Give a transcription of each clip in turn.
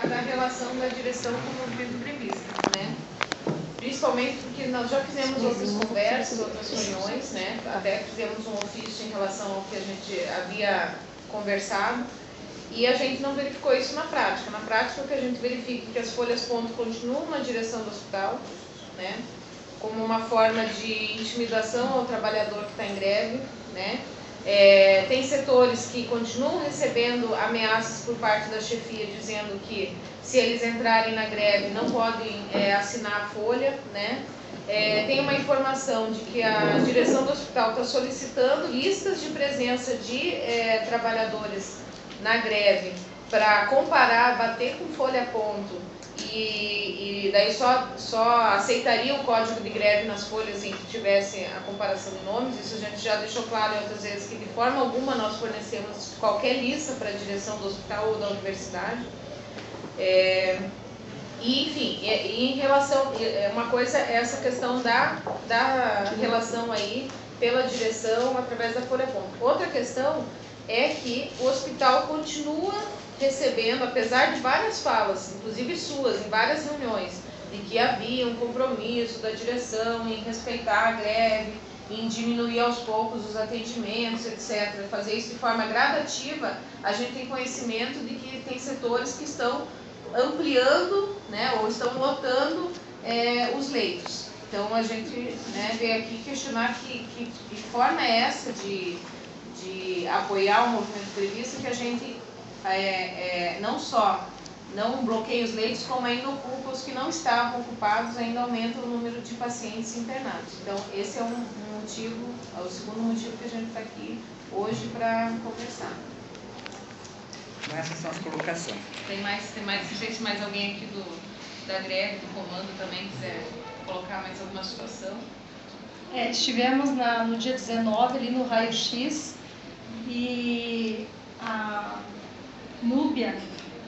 Da relação da direção com o movimento grevista, né? Principalmente porque nós já fizemos outras conversas, outras reuniões, né? Até fizemos um ofício em relação ao que a gente havia conversado e a gente não verificou isso na prática. Na prática, o que a gente verifica é que as folhas ponto continuam na direção do hospital, né? Como uma forma de intimidação ao trabalhador que está em greve, né? Tem setores que continuam recebendo ameaças por parte da chefia, dizendo que se eles entrarem na greve não podem assinar a folha, né? Tem uma informação de que a direção do hospital está solicitando listas de presença de trabalhadores na greve para comparar, bater com folha ponto e daí só aceitaria o código de greve nas folhas em que tivesse a comparação de nomes. Isso a gente já deixou claro em outras vezes, que de forma alguma nós fornecemos qualquer lista para a direção do hospital ou da universidade. Enfim, em relação, uma coisa é essa questão da relação aí pela direção através da folha ponto. Outra questão é que o hospital continua recebendo, apesar de várias falas, inclusive suas, em várias reuniões, de que havia um compromisso da direção em respeitar a greve, em diminuir aos poucos os atendimentos, etc., fazer isso de forma gradativa. A gente tem conhecimento de que tem setores que estão ampliando, né, ou estão lotando os leitos. Então a gente veio aqui questionar que forma é essa de apoiar o movimento grevista, que a gente não só não bloqueia os leitos, como ainda ocupa os que não estavam ocupados, ainda aumenta o número de pacientes internados. Então esse é um motivo, é o segundo motivo que a gente está aqui hoje para conversar. Essas são as colocações. Tem mais, não sei se mais alguém aqui da greve, do comando também quiser colocar mais alguma situação. Estivemos no dia 19 ali no raio-x e a Núbia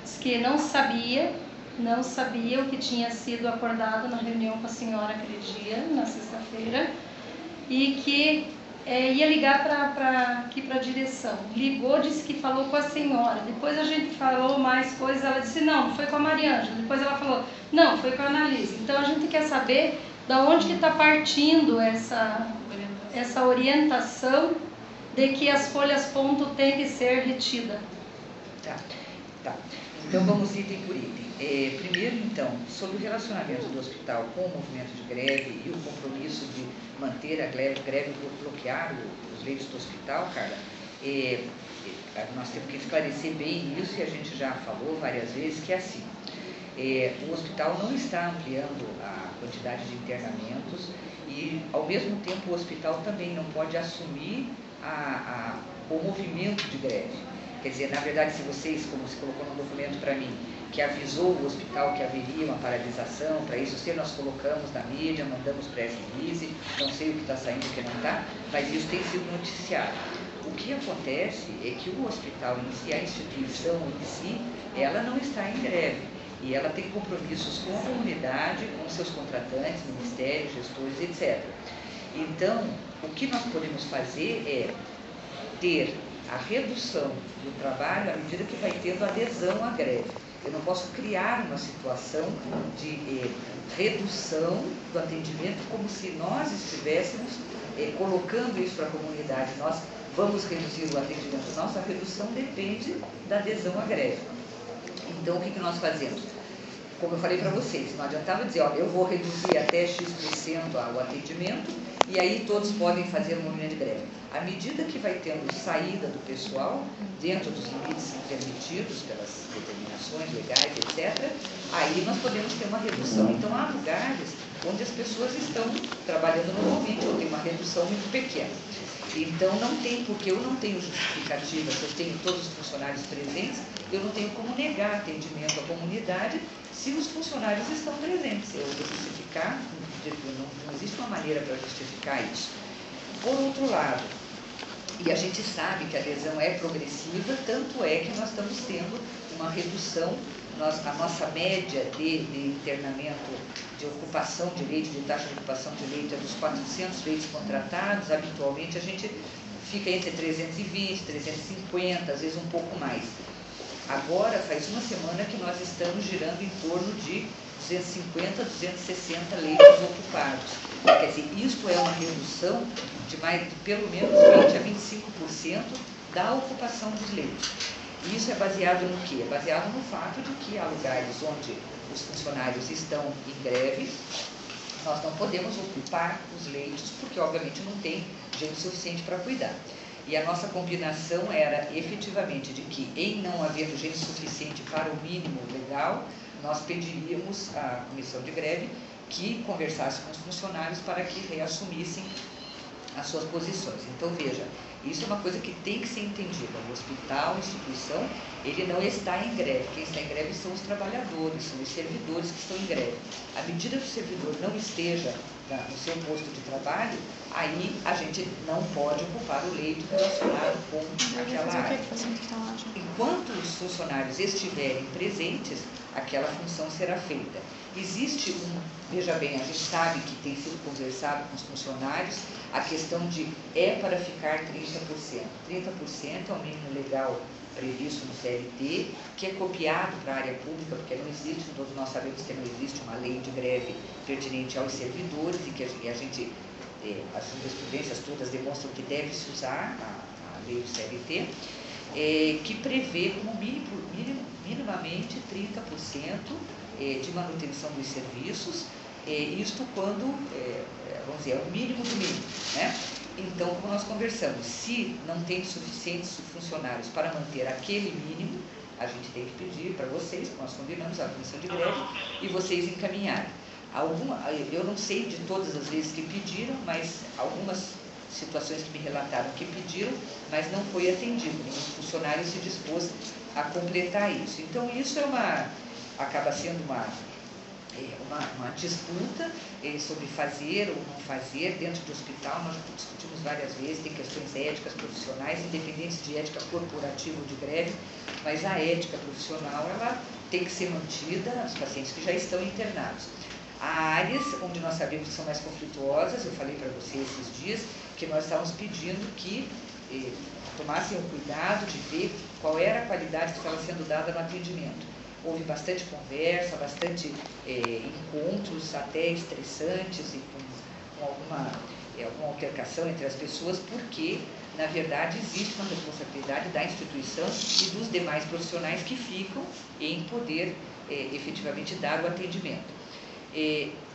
disse que não sabia o que tinha sido acordado na reunião com a senhora aquele dia, na sexta-feira, e que ia ligar aqui para a direção. Ligou, disse que falou com a senhora. Depois a gente falou mais coisas, ela disse não foi com a Mariângela. Depois ela falou, não, foi com a Analisa. Então a gente quer saber da onde que está partindo essa orientação de que as folhas ponto têm que ser retidas. Tá. Então vamos item por item. Primeiro, então, sobre o relacionamento do hospital com o movimento de greve e o compromisso de manter a greve e bloquear os leitos do hospital, Carla, nós temos que esclarecer bem isso, e a gente já falou várias vezes que é assim. O hospital não está ampliando a quantidade de internamentos e, ao mesmo tempo, o hospital também não pode assumir o movimento de greve. Quer dizer, na verdade, se vocês, como se colocou no documento para mim, que avisou o hospital que haveria uma paralisação, para isso nós colocamos na mídia, mandamos press release, não sei o que está saindo e o que não está, mas isso tem sido noticiado. O que acontece é que o hospital em si, a instituição em si, ela não está em greve. E ela tem compromissos com a comunidade, com seus contratantes, ministérios, gestores, etc. Então, o que nós podemos fazer é ter a redução do trabalho à medida que vai tendo adesão à greve. Eu não posso criar uma situação de redução do atendimento como se nós estivéssemos colocando isso para a comunidade. Nós vamos reduzir o atendimento. Nossa redução depende da adesão à greve. Então, o que nós fazemos? Como eu falei para vocês, não adiantava dizer, olha, eu vou reduzir até X% o atendimento e aí todos podem fazer um movimento de greve. À medida que vai tendo saída do pessoal, dentro dos limites permitidos pelas determinações legais, etc., aí nós podemos ter uma redução. Então, há lugares onde as pessoas estão trabalhando normalmente, ou tem uma redução muito pequena. Então, não tem, porque eu não tenho justificativa, se eu tenho todos os funcionários presentes, eu não tenho como negar atendimento à comunidade se os funcionários estão presentes. Eu vou justificar, não existe uma maneira para justificar isso. Por outro lado, e a gente sabe que a adesão é progressiva, tanto é que nós estamos tendo uma redução, a nossa média de internamento, de ocupação de leito, de taxa de ocupação de leito é dos 400 leitos contratados. Habitualmente a gente fica entre 320, 350, às vezes um pouco mais. Agora, faz uma semana que nós estamos girando em torno de 250, 260 leitos ocupados. Quer dizer, isto é uma redução de pelo menos 20 a 25% da ocupação dos leitos. E isso é baseado no quê? É baseado no fato de que há lugares onde os funcionários estão em greve, nós não podemos ocupar os leitos, porque obviamente não tem gente suficiente para cuidar. E a nossa combinação era efetivamente de que, em não havendo gente suficiente para o mínimo legal, nós pediríamos à comissão de greve que conversasse com os funcionários para que reassumissem as suas posições. Então, veja, isso é uma coisa que tem que ser entendida. O hospital, a instituição, ele não está em greve. Quem está em greve são os trabalhadores, são os servidores que estão em greve. À medida que o servidor não esteja no seu posto de trabalho, aí a gente não pode ocupar o leito relacionado com aquela área. Enquanto os funcionários estiverem presentes, aquela função será feita. Existe veja bem, a gente sabe que tem sido conversado com os funcionários a questão de para ficar 30%. 30% é o mínimo legal previsto no CLT, que é copiado para a área pública, porque não existe, todos nós sabemos que não existe uma lei de greve pertinente aos servidores e que a gente, as jurisprudências todas demonstram que deve-se usar a lei do CLT, que prevê como minimamente 30% de manutenção dos serviços, isto quando, vamos dizer, é o mínimo do mínimo, né? Então, como nós conversamos, se não tem suficientes funcionários para manter aquele mínimo, a gente tem que pedir para vocês, como nós combinamos, a comissão de greve, e vocês encaminharem. Eu não sei de todas as vezes que pediram, mas algumas situações que me relataram que pediram, mas não foi atendido. O funcionário se dispôs a completar isso. Então, isso acaba sendo uma disputa sobre fazer ou não fazer dentro do hospital. Nós discutimos várias vezes, tem questões éticas profissionais, independentes de ética corporativa ou de greve, mas a ética profissional ela tem que ser mantida nos pacientes que já estão internados. Há áreas onde nós sabemos que são mais conflituosas, eu falei para vocês esses dias que nós estávamos pedindo que tomassem o cuidado de ver qual era a qualidade que estava sendo dada no atendimento. Houve bastante conversa, bastante encontros até estressantes e com alguma altercação entre as pessoas, porque, na verdade, existe uma responsabilidade da instituição e dos demais profissionais que ficam em poder efetivamente dar o atendimento.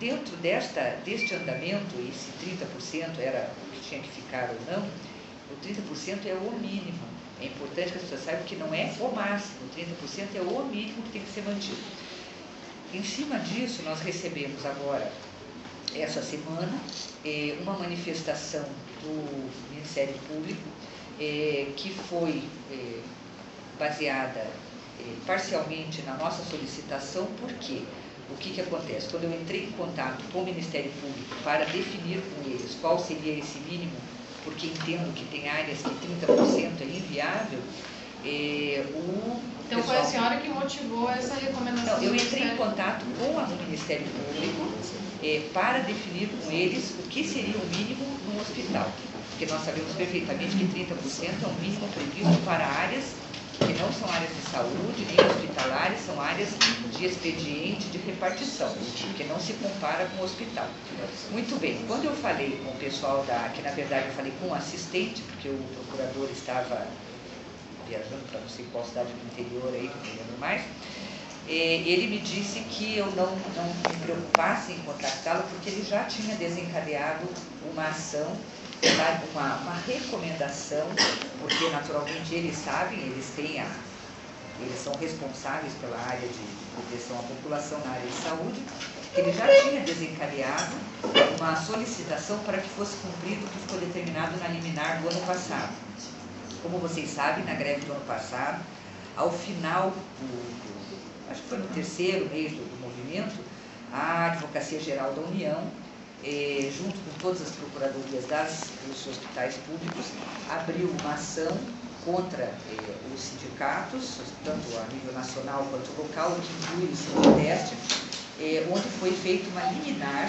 Dentro deste andamento, esse 30% era o que tinha que ficar ou não, o 30% é o mínimo. É importante que as pessoas saibam que não é o máximo, 30% é o mínimo que tem que ser mantido. Em cima disso, nós recebemos agora, essa semana, uma manifestação do Ministério Público, que foi baseada parcialmente na nossa solicitação, porque o que acontece? Quando eu entrei em contato com o Ministério Público para definir com eles qual seria esse mínimo, porque entendo que tem áreas que 30% é inviável, Então foi a senhora que motivou essa recomendação? Não, eu entrei em contato com o Ministério Público para definir com eles o que seria o mínimo no hospital, porque nós sabemos perfeitamente que 30% é o mínimo previsto para áreas que não são áreas de saúde, nem hospitalares, são áreas de expediente, de repartição, que não se compara com o hospital. Muito bem, quando eu falei com o pessoal que na verdade eu falei com o assistente, porque o procurador estava viajando para não sei qual cidade do interior aí, não me lembro mais, ele me disse que eu não me preocupasse em contactá-lo, porque ele já tinha desencadeado uma ação, uma recomendação, porque naturalmente eles sabem, eles são responsáveis pela área de proteção à população na área de saúde, que ele já tinha desencadeado uma solicitação para que fosse cumprido o que ficou determinado na liminar do ano passado. Como vocês sabem, na greve do ano passado, ao final, acho que foi no terceiro mês do movimento, a Advocacia Geral da União, junto com todas as procuradorias dos hospitais públicos, abriu uma ação contra os sindicatos, tanto a nível nacional quanto local, que inclui o Sindeste, onde foi feita uma liminar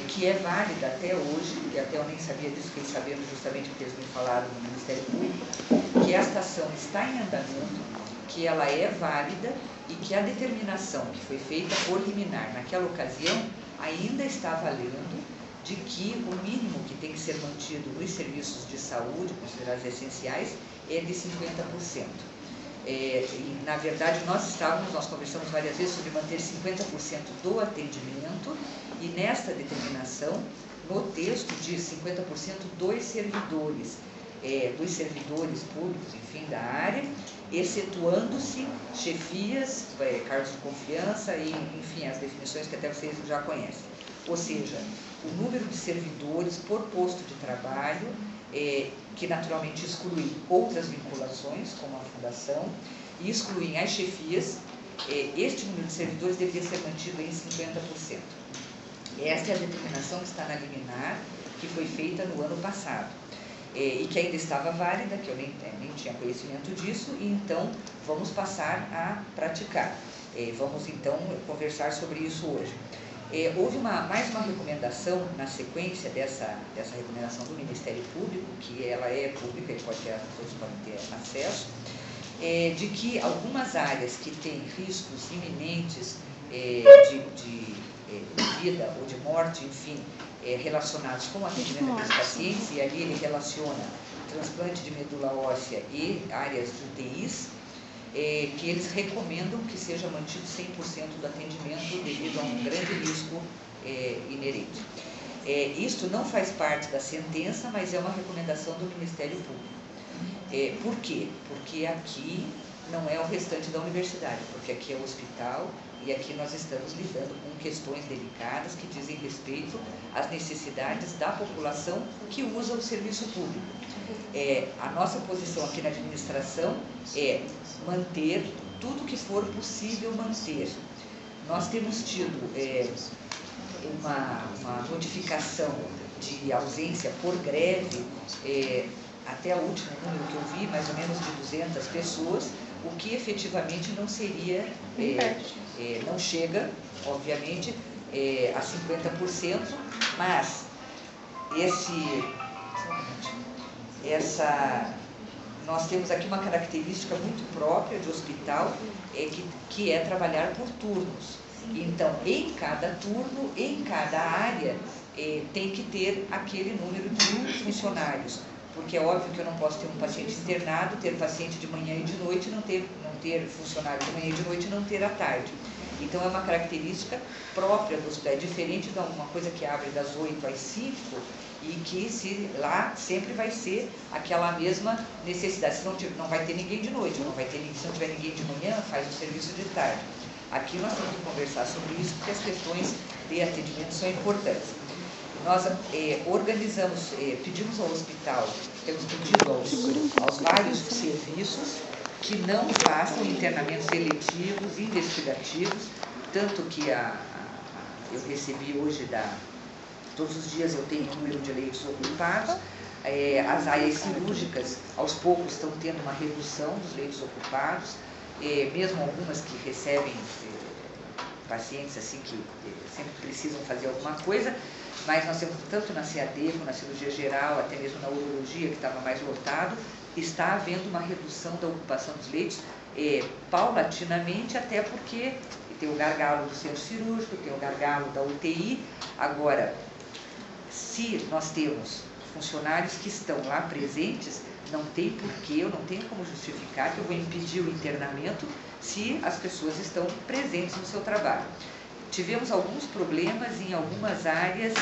que é válida até hoje, e até eu nem sabia disso, fiquei sabendo justamente porque eles me falaram no Ministério Público, que esta ação está em andamento que ela é válida e que a determinação que foi feita por liminar naquela ocasião ainda está valendo, de que o mínimo que tem que ser mantido nos serviços de saúde, considerados essenciais, é de 50%. E, na verdade, nós conversamos várias vezes sobre manter 50% do atendimento, e nesta determinação, no texto, diz 50% dos servidores públicos, enfim, da área, excetuando-se chefias, cargos de confiança e, enfim, as definições que até vocês já conhecem. Ou seja, o número de servidores por posto de trabalho, que naturalmente exclui outras vinculações, como a fundação, e excluem as chefias, este número de servidores deveria ser mantido em 50%. Esta é a determinação que está na liminar, que foi feita no ano passado, e que ainda estava válida, que eu nem tinha conhecimento disso, e então vamos passar a praticar. Vamos então conversar sobre isso hoje. Houve mais uma recomendação na sequência dessa recomendação do Ministério Público, que ela é pública e as pessoas podem ter acesso, de que algumas áreas que têm riscos iminentes de vida ou de morte, enfim, relacionados com o atendimento dos pacientes, e ali ele relaciona transplante de medula óssea e áreas de UTIs, que eles recomendam que seja mantido 100% do atendimento devido a um grande risco inerente. Isto não faz parte da sentença, mas é uma recomendação do Ministério Público. Por quê? Porque aqui não é o restante da universidade, porque aqui é o hospital e aqui nós estamos lidando com questões delicadas que dizem respeito às necessidades da população que usa o serviço público. A nossa posição aqui na administração é manter tudo que for possível manter. Nós temos tido uma notificação de ausência por greve, até o último número que eu vi, mais ou menos de 200 pessoas, o que efetivamente não seria, não chega, obviamente, a 50%, mas nós temos aqui uma característica muito própria de hospital, que é trabalhar por turnos. Então, em cada turno, em cada área, tem que ter aquele número de funcionários. Porque é óbvio que eu não posso ter um paciente internado, ter paciente de manhã e de noite, não ter funcionário de manhã e de noite e não ter à tarde. Então, é uma característica própria do hospital, é diferente de uma coisa que abre das 8 às 5 e que lá sempre vai ser aquela mesma necessidade. Se não vai ter ninguém de noite, se não tiver ninguém de manhã, faz o serviço de tarde. Aqui nós temos que conversar sobre isso, porque as questões de atendimento são importantes. Nós pedimos ao hospital, temos pedido aos vários serviços que não façam internamentos eletivos, investigativos, tanto que eu recebi hoje, todos os dias eu tenho um número de leitos ocupados, as áreas cirúrgicas aos poucos estão tendo uma redução dos leitos ocupados, mesmo algumas que recebem pacientes assim que sempre precisam fazer alguma coisa, mas nós temos tanto na CAD como na cirurgia geral, até mesmo na urologia, que estava mais lotado, está havendo uma redução da ocupação dos leitos paulatinamente, até porque tem o gargalo do centro cirúrgico, tem o gargalo da UTI. Agora, se nós temos funcionários que estão lá presentes, não tem porquê, eu não tenho como justificar que eu vou impedir o internamento se as pessoas estão presentes no seu trabalho. Tivemos alguns problemas em algumas áreas,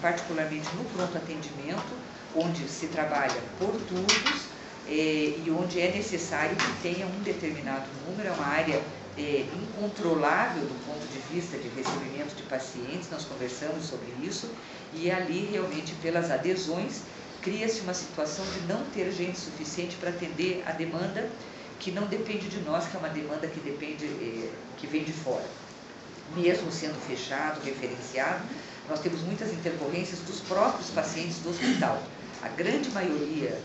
particularmente no pronto atendimento, onde se trabalha por turnos e onde é necessário que tenha um determinado número, é uma área incontrolável do ponto de vista de recebimento de pacientes, nós conversamos sobre isso, e ali realmente pelas adesões cria-se uma situação de não ter gente suficiente para atender a demanda que não depende de nós, que é uma demanda que que vem de fora. Mesmo sendo fechado, referenciado, nós temos muitas intercorrências dos próprios pacientes do hospital. A grande maioria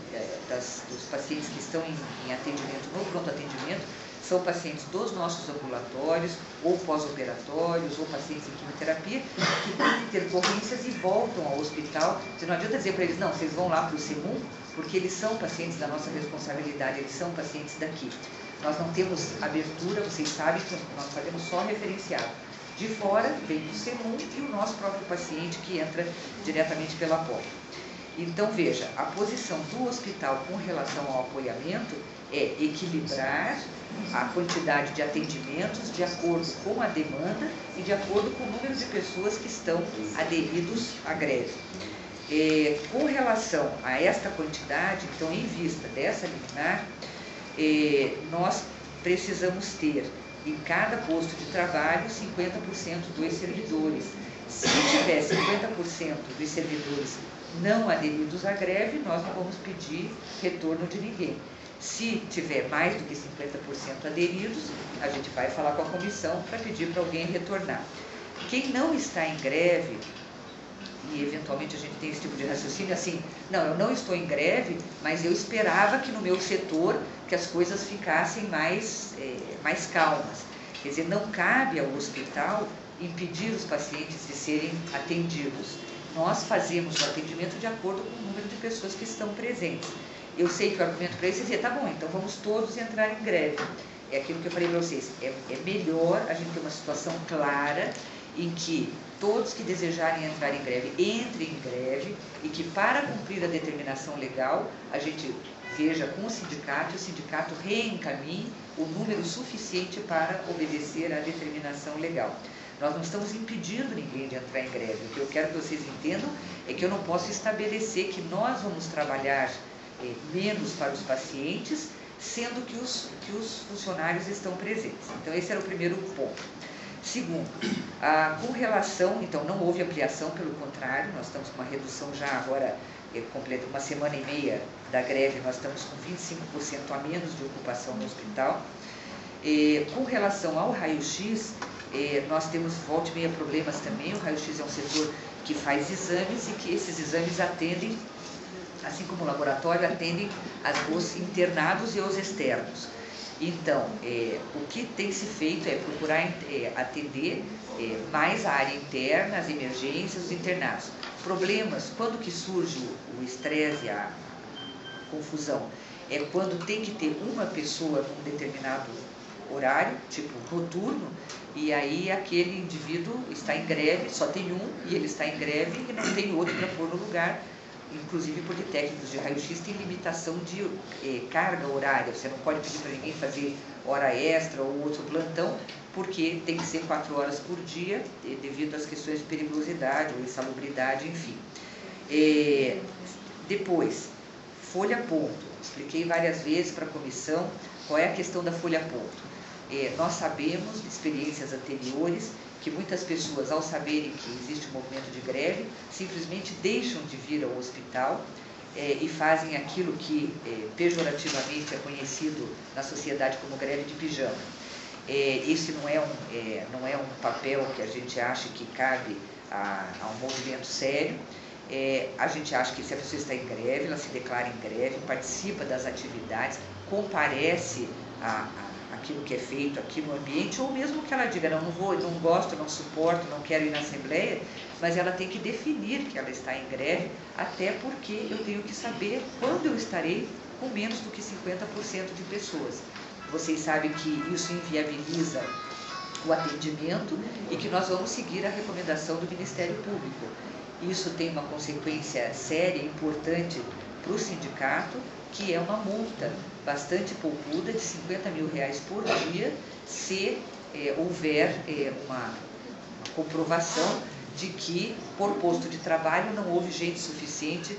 dos pacientes que estão em atendimento, no pronto atendimento, são pacientes dos nossos ambulatórios, ou pós-operatórios, ou pacientes em quimioterapia, que têm intercorrências e voltam ao hospital. Você não adianta dizer para eles, não, vocês vão lá para o SEMUM, porque eles são pacientes da nossa responsabilidade, eles são pacientes daqui. Nós não temos abertura, vocês sabem que nós fazemos só referenciado. De fora vem o SEMUM e o nosso próprio paciente que entra diretamente pela porta. Então, veja, a posição do hospital com relação ao apoiamento é equilibrar a quantidade de atendimentos de acordo com a demanda e de acordo com o número de pessoas que estão aderidos à greve. Com relação a esta quantidade, então, em vista dessa liminar, nós precisamos ter em cada posto de trabalho 50% dos servidores. Se tiver 50% dos servidores não aderidos à greve, nós não vamos pedir retorno de ninguém. Se tiver mais do que 50% aderidos, a gente vai falar com a comissão para pedir para alguém retornar. Quem não está em greve, e eventualmente a gente tem esse tipo de raciocínio assim, não, eu não estou em greve, mas eu esperava que no meu setor que as coisas ficassem mais calmas. Quer dizer, não cabe ao hospital impedir os pacientes de serem atendidos. Nós fazemos o atendimento de acordo com o número de pessoas que estão presentes. Eu sei que o argumento para isso é dizer, tá bom, então vamos todos entrar em greve. É aquilo que eu falei para vocês, é melhor a gente ter uma situação clara em que todos que desejarem entrar em greve, entrem em greve e que para cumprir a determinação legal, a gente veja com o sindicato e o sindicato reencaminhe o número suficiente para obedecer à determinação legal. Nós não estamos impedindo ninguém de entrar em greve. O que eu quero que vocês entendam é que eu não posso estabelecer que nós vamos trabalhar menos para os pacientes, sendo que os funcionários estão presentes. Então, esse era o primeiro ponto. Segundo, com relação, então não houve ampliação, pelo contrário, nós estamos com uma redução já agora, completa uma semana e meia da greve, nós estamos com 25% a menos de ocupação no hospital. Com relação ao raio-x, nós temos volta e meia problemas também. O raio-x é um setor que faz exames e que esses exames atendem, assim como o laboratório, atendem os internados e os externos. Então, o que tem se feito é procurar atender mais a área interna, as emergências, os internados. Problemas, quando que surge o estresse, a confusão, é quando tem que ter uma pessoa num determinado horário, tipo noturno, e aí aquele indivíduo está em greve, só tem um, e ele está em greve e não tem outro para pôr no lugar. Inclusive, porque técnicos de raio-x têm limitação de carga horária. Você não pode pedir para ninguém fazer hora extra ou outro plantão, porque tem que ser 4 horas por dia, devido às questões de periculosidade ou insalubridade, enfim. Depois, folha ponto. Expliquei várias vezes para a comissão qual é a questão da folha ponto. Nós sabemos, de experiências anteriores, que muitas pessoas, ao saberem que existe um movimento de greve, simplesmente deixam de vir ao hospital e fazem aquilo que pejorativamente é conhecido na sociedade como greve de pijama. Esse não é um papel que a gente acha que cabe a um movimento sério. A gente acha que se a pessoa está em greve, ela se declara em greve, participa das atividades, comparece aquilo que é feito aqui no ambiente, ou mesmo que ela diga, não vou, não gosto, não suporto, não quero ir na assembleia, mas ela tem que definir que ela está em greve, até porque eu tenho que saber quando eu estarei com menos do que 50% de pessoas. Vocês sabem que isso inviabiliza o atendimento e que nós vamos seguir a recomendação do Ministério Público. Isso tem uma consequência séria e importante para o sindicato, que é uma multa bastante poupuda de R$50 mil por dia, se houver uma comprovação de que, por posto de trabalho, não houve gente suficiente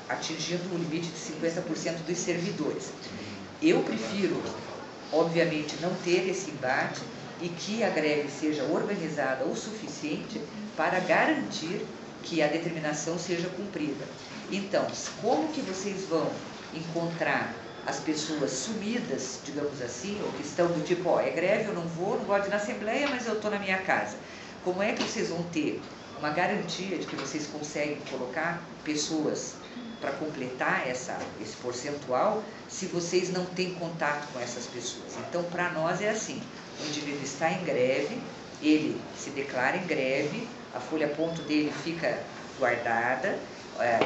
atingindo o limite de 50% dos servidores. Eu prefiro, obviamente, não ter esse embate e que a greve seja organizada o suficiente para garantir que a determinação seja cumprida. Então, como que vocês vão encontrar as pessoas sumidas, digamos assim, ou que estão do tipo, é greve, eu não vou, não gosto de ir na assembleia, mas eu estou na minha casa. Como é que vocês vão ter uma garantia de que vocês conseguem colocar pessoas para completar esse percentual, se vocês não têm contato com essas pessoas? Então, para nós é assim, o indivíduo está em greve, ele se declara em greve, a folha ponto dele fica guardada,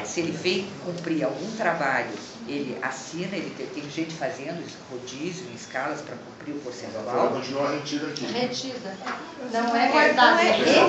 se ele vem cumprir algum trabalho, ele assina, ele tem gente fazendo rodízio em escalas para cumprir o percentual. A folha continua retida aqui. Retida. Não é guardada, é retida.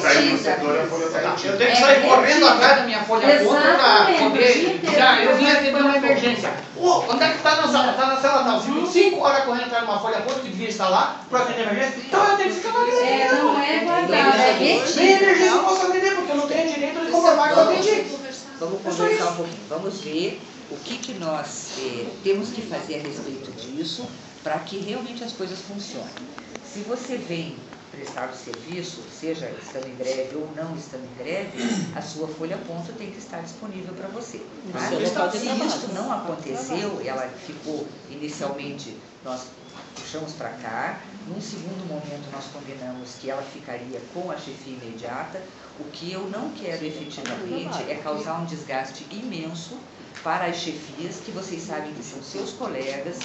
Eu tenho que sair correndo atrás da minha folha ponta para poder. Já, eu vim atender uma emergência. Onde é que está na sala? Está na sala tal. Fico 5 horas correndo atrás de uma folha ponta que devia estar lá para atender emergência. Então eu tenho que ficar lá dentro. Não é guardada, é retida. Nem emergência eu posso atender, porque eu não tenho direito de comprovar que eu atendi. Vamos conversar um pouquinho, vamos ver o que nós temos que fazer a respeito disso para que realmente as coisas funcionem. Se você vem prestar o serviço, seja estando em greve ou não estando em greve, a sua folha ponto tem que estar disponível para você. Tá? Se isso não aconteceu, ela ficou inicialmente, nós puxamos para cá, num segundo momento nós combinamos que ela ficaria com a chefia imediata. O que eu não quero efetivamente é causar um desgaste imenso para as chefias, que vocês sabem que são seus colegas,